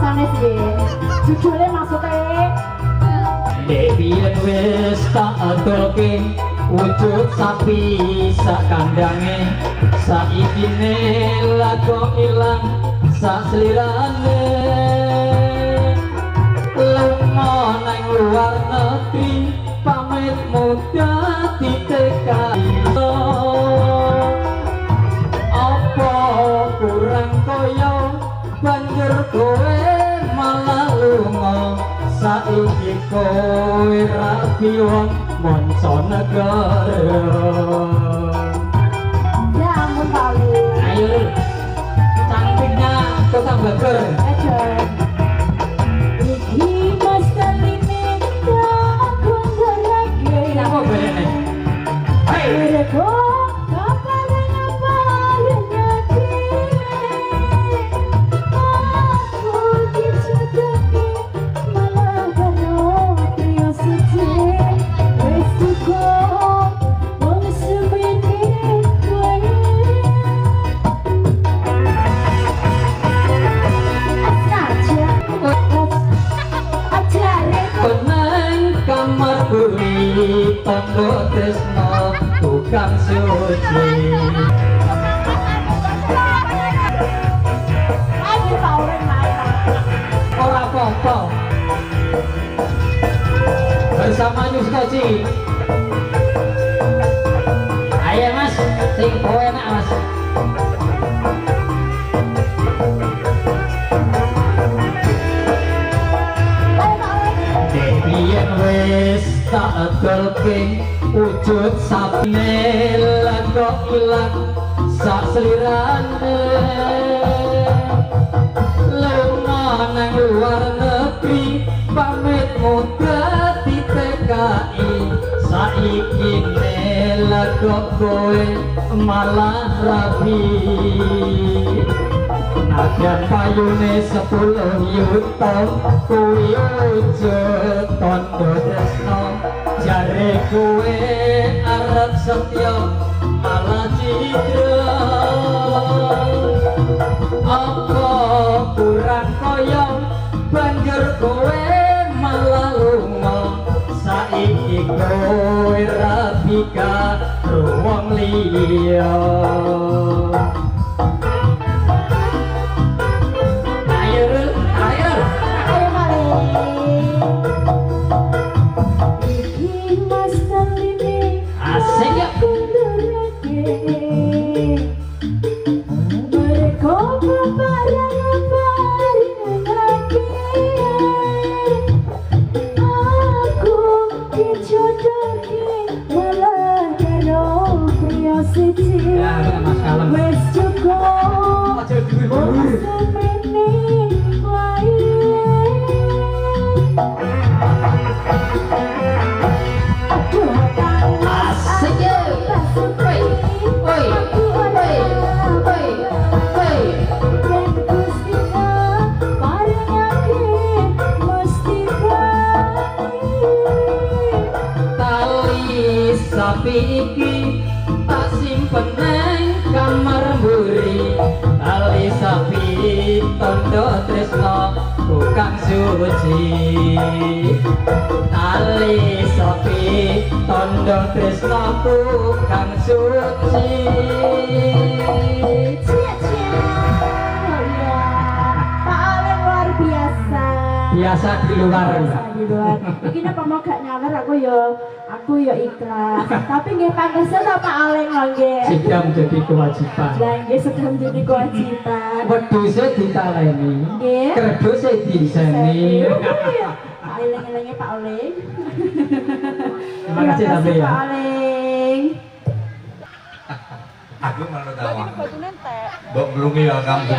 manis nggih. Judule maksudnya Debian wis tak adolke wujud sapi sak kandange saikine lago ilang sak slirane lunga nang luar negeri pamit muda ditekai apa kurang kaya banjur kowe malah lunga saiki kowe rabi wong manca negara ya ampun Pak. ayo cantiknya kota Bogor Aja. Iki mas teline aku ngerake. apa barene hei Mereka kapan apa nyaki. Aku dijodohi malah karo pria suci. Wes cukup wong semene kowe. penang kamar buri tanggo tresno tukang suci ora apa-apa bersama Yuskoci ayo mas sing kowe enak mas Debian wis tak adolke wujud sapine lago ilang sak slirane lunga nang luar negeri pamit muda ditekai saiki lago kowe malah rabi Nadyan payune 10 yuta kuwi wujud tandha tresno jare kowe arep setya malah cidra apa kurang kaya banjur kowe malah lunga saiki kowe rabi karo wong liya asik ya ya mas kalem wes cukup aja duwe semene wae. asik ya woi woi woi woi woi tali sapi iki tak simpen nang kamar mburi tali sapi tandha tresno tukang suci tali sapi tandha tresno tukang suci biasa di luar Iki nek mau gak nyawer aku ya ikhlas. Tapi nggih pantesan Pak Aleng lho nggih. sudah menjadi kewajiban Lah nggih sudah menjadi kewajiban. wedhuse ditaleni Nggih. kredose diseni Pak Aleng Pak Aleng. terima kasih tapi ya Pak Aleng. Aku malah tawa. Mbok mlungi ya kamu.